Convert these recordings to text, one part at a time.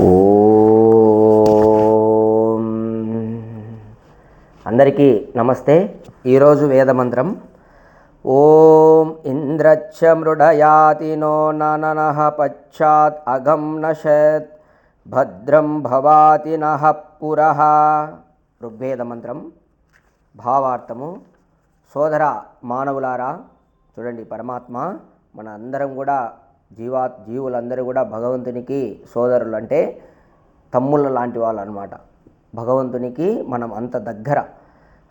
ఓం అందరికీ నమస్తే. ఈరోజు వేదమంత్రం ఓం ఇంద్రచ్చ మృడయాతి నో ననః పశ్చాత్ అగం నశత్ భద్రం భవాతి నః పురః. ఋగ్వేద మంత్రం. భావార్థము: సోదర మానవులారా, చూడండి, పరమాత్మ మన అందరం కూడా జీవులందరూ కూడా భగవంతునికి సోదరులు, అంటే తమ్ముళ్ళ లాంటి వాళ్ళు అన్నమాట. భగవంతునికి మనం అంత దగ్గర.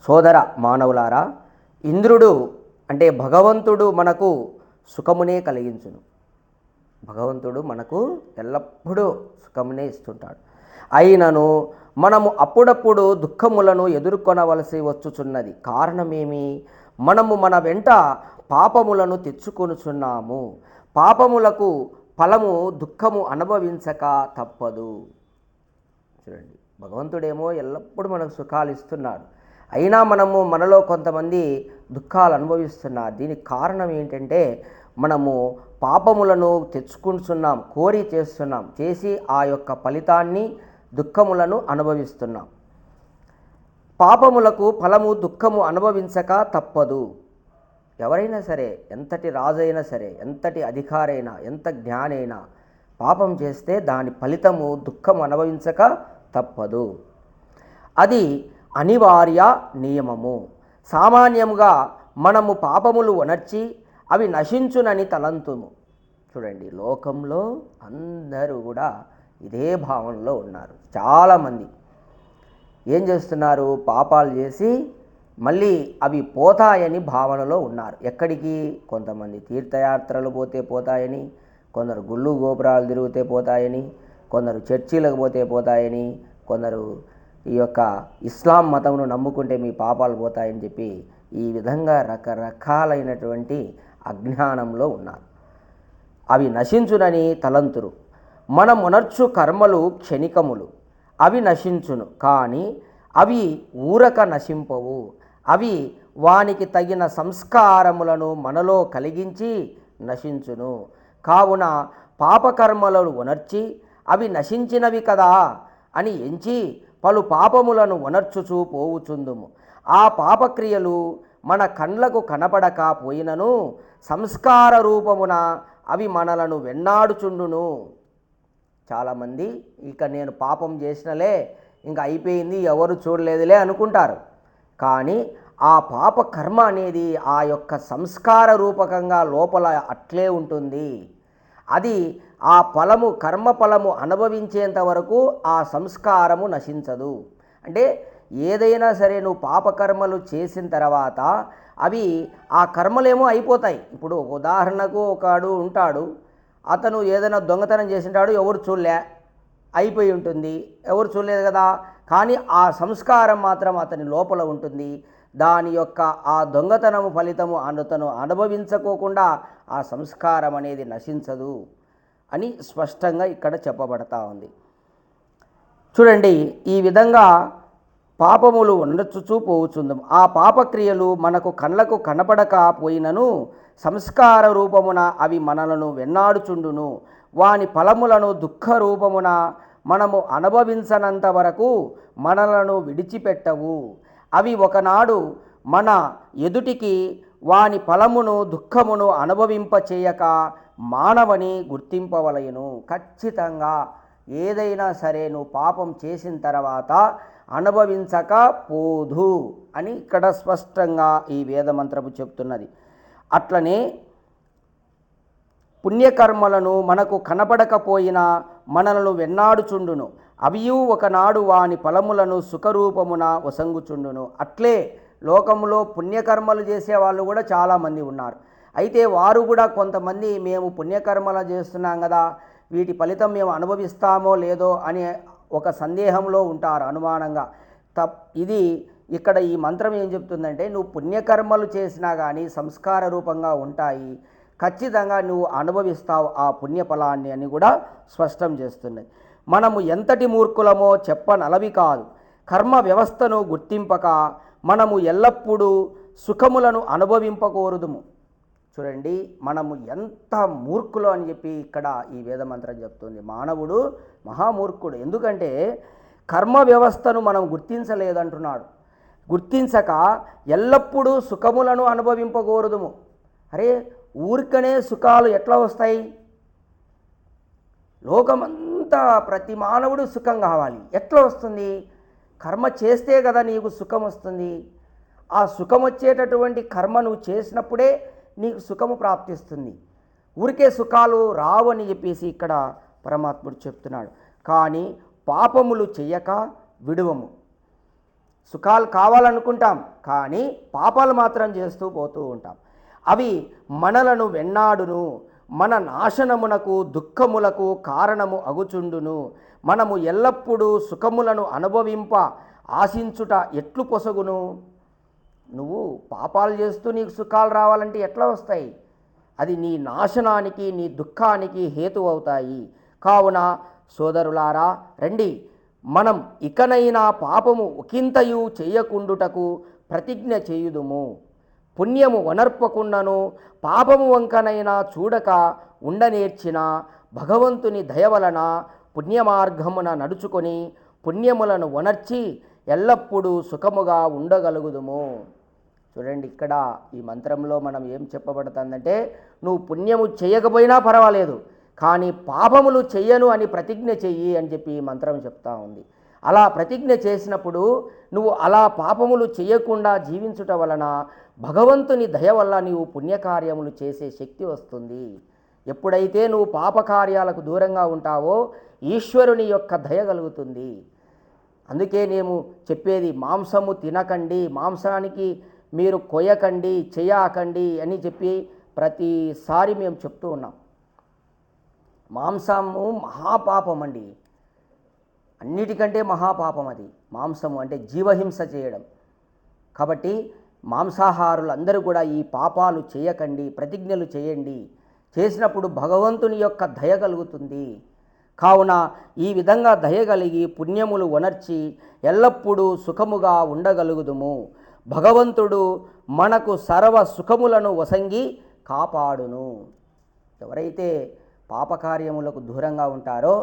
సోదర మానవులారా, ఇంద్రుడు అంటే భగవంతుడు మనకు సుఖమునే కలిగించును. భగవంతుడు మనకు ఎల్లప్పుడూ సుఖమునే ఇస్తుంటాడు. అయినను మనము అప్పుడప్పుడు దుఃఖములను ఎదుర్కొనవలసి వచ్చుచున్నది. కారణమేమి? మనము మన వెంట పాపములను తెచ్చుకొనుచున్నాము. పాపములకు ఫలము దుఃఖము అనుభవించక తప్పదు. చూడండి, భగవంతుడేమో ఎల్లప్పుడూ మనకు సుఖాలు ఇస్తున్నాడు, అయినా మనలో కొంతమంది దుఃఖాలు అనుభవిస్తున్నారు. దీనికి కారణం ఏంటంటే మనము పాపములను తెచ్చుకుంటున్నాం, కోరి చేస్తున్నాం, చేసి ఆ యొక్క ఫలితాన్ని దుఃఖములను అనుభవిస్తున్నాం. పాపములకు ఫలము దుఃఖము అనుభవించక తప్పదు. ఎవరైనా సరే, ఎంతటి రాజైనా సరే, ఎంతటి అధికారైనా, ఎంత జ్ఞానైనా పాపం చేస్తే దాని ఫలితము దుఃఖం అనుభవించక తప్పదు. అది అనివార్య నియమము. సామాన్యంగా మనము పాపములు వనర్చి అవి నశించునని తలంతుము. చూడండి, లోకంలో అందరూ కూడా ఇదే భావనలో ఉన్నారు. చాలామంది ఏం చేస్తున్నారు? పాపాలు చేసి మళ్ళీ అవి పోతాయని భావనలో ఉన్నారు. ఎక్కడికి? కొంతమంది తీర్థయాత్రలు పోతే పోతాయని, కొందరు గుళ్ళు గోపురాలు తిరిగితే పోతాయని, కొందరు చర్చిలకు పోతే పోతాయని, కొందరు ఈ యొక్క ఇస్లాం మతమును నమ్ముకుంటే మీ పాపాలు పోతాయని చెప్పి ఈ విధంగా రకరకాలైనటువంటి అజ్ఞానంలో ఉన్నారు. అవి నశించునని తలంతురు. మనం ఉనర్చు కర్మలు క్షణికములు, అవి నశించును, కానీ అవి ఊరక నశింపవు. అవి వానికి తగిన సంస్కారములను మనలో కలిగించి నశించును. కావున పాపకర్మలను ఉనర్చి అవి నశించినవి కదా అని ఎంచి పలు పాపములను ఉనర్చుచూ పోవుచుందుము. ఆ పాపక్రియలు మన కండ్లకు కనపడక పోయినను సంస్కార రూపమున అవి మనలను వెన్నాడుచుండును. చాలామంది ఇక నేను పాపం చేసినలే, ఇంకా అయిపోయింది, ఎవరు చూడలేదులే అనుకుంటారు. కానీ ఆ పాప కర్మ అనేది ఆ యొక్క సంస్కార రూపకంగా లోపల అట్లే ఉంటుంది. అది ఆ ఫలము, కర్మ ఫలము అనుభవించేంత వరకు ఆ సంస్కారము నశించదు. అంటే ఏదైనా సరే నువ్వు పాపకర్మలు చేసిన తర్వాత అవి ఆ కర్మలేమో అయిపోతాయి. ఇప్పుడు ఉదాహరణకు ఒకడు ఉంటాడు, అతను ఏదైనా దొంగతనం చేసింటాడు, ఎవరు చూడలే, అయిపోయి ఉంటుంది, ఎవరు చూడలేదు కదా. కానీ ఆ సంస్కారం మాత్రం అతని లోపల ఉంటుంది. దాని యొక్క ఆ దొంగతనము ఫలితము అతను అనుభవించుకోకుండా ఆ సంస్కారం అనేది నశించదు అని స్పష్టంగా ఇక్కడ చెప్పబడతా ఉంది. చూడండి, ఈ విధంగా పాపములు ఉండొచ్చు పోవుచుందాం. ఆ పాపక్రియలు మనకు కళ్ళకు కనపడక పోయినను సంస్కార రూపమున అవి మనలను వెన్నాడుచుండును. వాని ఫలములను దుఃఖ రూపమున మనము అనుభవించనంత వరకు మనలను విడిచిపెట్టవు. అవి ఒకనాడు మన ఎదుటికి వాని ఫలమును దుఃఖమును అనుభవింపచేయక మానవని గుర్తింపవలయను. ఖచ్చితంగా ఏదైనా సరే నువ్వు పాపం చేసిన తర్వాత అనుభవించకపోదు అని ఇక్కడ స్పష్టంగా ఈ వేదమంత్రము చెప్తున్నది. అట్లనే పుణ్యకర్మలను మనకు కనపడకపోయినా మనలను వెన్నాడుచుండును. అవియు ఒకనాడు వాని ఫలములను సుఖరూపమున వసంగుచుండును. అట్లే లోకంలో పుణ్యకర్మలు చేసేవాళ్ళు కూడా చాలామంది ఉన్నారు. అయితే వారు కూడా కొంతమంది మేము పుణ్యకర్మలు చేస్తున్నాం కదా, వీటి ఫలితం మేము అనుభవిస్తామో లేదో అనే ఒక సందేహంలో ఉంటారు, అనుమానంగా. ఇది ఇక్కడ ఈ మంత్రం ఏం చెప్తుందంటే, నువ్వు పుణ్యకర్మలు చేసినా కానీ సంస్కార రూపంగా ఉంటాయి, ఖచ్చితంగా నువ్వు అనుభవిస్తావు ఆ పుణ్యఫలాన్ని అని కూడా స్పష్టం చేస్తున్నది. మనము ఎంతటి మూర్ఖులమో చెప్పనలవి కాదు. కర్మ వ్యవస్థను గుర్తింపక మనము ఎల్లప్పుడూ సుఖములను అనుభవింపకూడదుము. చూడండి, మనము ఎంత మూర్ఖులు అని చెప్పి ఇక్కడ ఈ వేదమంత్రం చెప్తుంది. మానవుడు మహామూర్ఖుడు. ఎందుకంటే కర్మ వ్యవస్థను మనం గుర్తించలేదంటున్నాడు. గుర్తించక ఎల్లప్పుడూ సుఖములను అనుభవింపకూడదుము. అరే, ఊరికనే సుఖాలు ఎట్లా వస్తాయి? లోకమంతా ప్రతి మానవుడు సుఖం కావాలి. ఎట్లా వస్తుంది? కర్మ చేస్తే కదా నీకు సుఖం వస్తుంది. ఆ సుఖం వచ్చేటటువంటి కర్మ నువ్వు చేసినప్పుడే నీకు సుఖము ప్రాప్తిస్తుంది. ఊరికే సుఖాలు రావు అని చెప్పేసి ఇక్కడ పరమాత్ముడు చెప్తున్నాడు. కానీ పాపములు చెయ్యక విడువము. సుఖాలు కావాలనుకుంటాం, కానీ పాపాలు మాత్రం చేస్తూ పోతూ ఉంటాం. అవి మనలను వెన్నాడును, మన నాశనమునకు దుఃఖములకు కారణము అగుచుండును. మనము ఎల్లప్పుడూ సుఖములను అనుభవింప ఆశించుట ఎట్లు పొసగును? నువ్వు పాపాలు చేస్తూ నీకు సుఖాలు రావాలంటే ఎట్లా వస్తాయి? అది నీ నాశనానికి, నీ దుఃఖానికి హేతు అవుతాయి. కావున సోదరులారా, రండి, మనం ఇకనైనా పాపము ఒకంతయు చేయకుండుటకు ప్రతిజ్ఞ చేయుదుము. పుణ్యము వనర్పకుండాను పాపము వంకనైనా చూడక ఉండనేర్చిన భగవంతుని దయ వలన పుణ్యమార్గమున నడుచుకొని పుణ్యములను వనర్చి ఎల్లప్పుడూ సుఖముగా ఉండగలుగుదుము. చూడండి, ఇక్కడ ఈ మంత్రంలో మనం ఏం చెప్పబడుతుందంటే, నువ్వు పుణ్యము చేయకపోయినా పర్వాలేదు, కానీ పాపములు చెయ్యను అని ప్రతిజ్ఞ చెయ్యి అని చెప్పి ఈ మంత్రం చెప్తా ఉంది. అలా ప్రతిజ్ఞ చేసినప్పుడు నువ్వు అలా పాపములు చేయకుండా జీవించుట వలన భగవంతుని దయ వల్ల నీవు పుణ్యకార్యములు చేసే శక్తి వస్తుంది. ఎప్పుడైతే నువ్వు పాపకార్యాలకు దూరంగా ఉంటావో ఈశ్వరుని యొక్క దయ కలుగుతుంది. అందుకే నేను చెప్పేది, మాంసము తినకండి, మాంసానికి మీరు కొయ్యకండి, చేయకండి అని చెప్పి ప్రతిసారి మేము చెప్తూ ఉన్నాం. మాంసము మహాపాపం అండి, అన్నిటికంటే మహాపాపం అది. మాంసము అంటే జీవహింస చేయడం. కాబట్టి మాంసాహారులు అందరూ కూడా ఈ పాపాలు చేయకండి, ప్రతిజ్ఞలు చేయండి. చేసినప్పుడు భగవంతుని యొక్క దయ కలుగుతుంది. కావున ఈ విధంగా దయ కలిగి పుణ్యములు వనర్చి ఎల్లప్పుడూ సుఖముగా ఉండగలుగుదుము. భగవంతుడు మనకు సర్వ సుఖములను వసంగి కాపాడును. ఎవరైతే పాపకార్యములకు దూరంగా ఉంటారో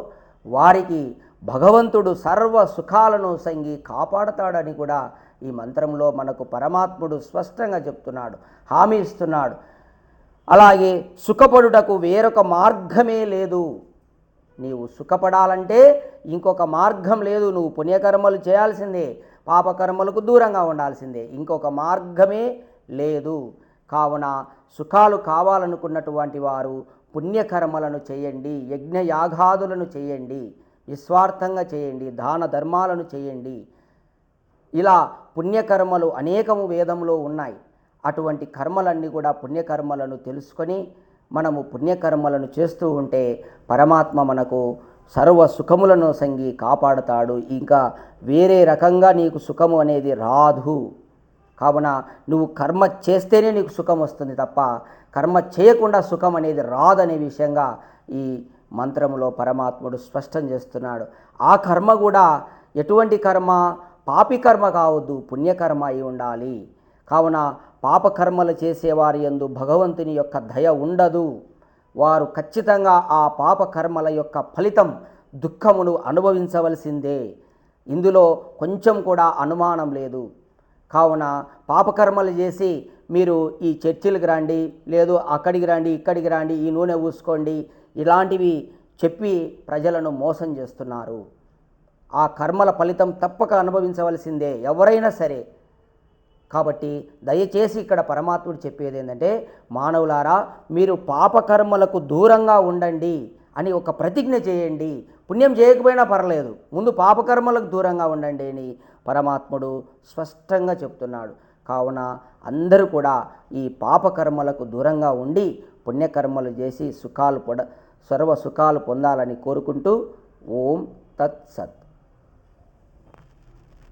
వారికి భగవంతుడు సర్వ సుఖాలను వసంగి కాపాడతాడని కూడా ఈ మంత్రంలో మనకు పరమాత్ముడు స్పష్టంగా చెప్తున్నాడు, హామీ ఇస్తున్నాడు. అలాగే సుఖపడుటకు వేరొక మార్గమే లేదు. నీవు సుఖపడాలంటే ఇంకొక మార్గం లేదు. నువ్వు పుణ్యకర్మలు చేయాల్సిందే, పాపకర్మలకు దూరంగా ఉండాల్సిందే, ఇంకొక మార్గమే లేదు. కావున సుఖాలు కావాలనుకున్నటువంటి వారు పుణ్యకర్మలను చేయండి, యజ్ఞయాగాదులను చేయండి, నిస్వార్థంగా చేయండి, దాన ధర్మాలను చేయండి. ఇలా పుణ్యకర్మలు అనేకము వేదంలో ఉన్నాయి. అటువంటి కర్మలన్నీ కూడా పుణ్యకర్మలను తెలుసుకొని మనము పుణ్యకర్మలను చేస్తూ ఉంటే పరమాత్మ మనకు సర్వ సుఖములను సంగి కాపాడుతాడు. ఇంకా వేరే రకంగా నీకు సుఖము అనేది రాదు. కావున నువ్వు కర్మ చేస్తేనే నీకు సుఖం వస్తుంది తప్ప కర్మ చేయకుండా సుఖం అనేది రాదనే విషయంగా ఈ మంత్రములో పరమాత్ముడు స్పష్టం చేస్తున్నాడు. ఆ కర్మ కూడా ఎటువంటి కర్మ? పాపి కర్మ కావద్దు, పుణ్యకర్మ అయి ఉండాలి. కావున పాపకర్మలు చేసేవారి యందు భగవంతుని యొక్క దయ ఉండదు. వారు ఖచ్చితంగా ఆ పాపకర్మల యొక్క ఫలితం దుఃఖమును అనుభవించవలసిందే. ఇందులో కొంచెం కూడా అనుమానం లేదు. కావున పాపకర్మలు చేసి మీరు ఈ చర్చిలకు రండి, లేదు అక్కడికి రండి, ఇక్కడికి రండి, ఈ నూనె పూసుకోండి, ఇలాంటివి చెప్పి ప్రజలను మోసం చేస్తున్నారు. ఆ కర్మల ఫలితం తప్పక అనుభవించవలసిందే ఎవరైనా సరే. కాబట్టి దయచేసి ఇక్కడ పరమాత్ముడు చెప్పేది ఏంటంటే, మానవులారా మీరు పాపకర్మలకు దూరంగా ఉండండి అని ఒక ప్రతిజ్ఞ చేయండి. పుణ్యం చేయకపోయినా పర్లేదు, ముందు పాపకర్మలకు దూరంగా ఉండండి అని పరమాత్ముడు స్పష్టంగా చెప్తున్నాడు. కావున అందరూ కూడా ఈ పాపకర్మలకు దూరంగా ఉండి పుణ్యకర్మలు చేసి సర్వ సుఖాలు పొందాలని కోరుకుంటూ ఓం తత్ సత్.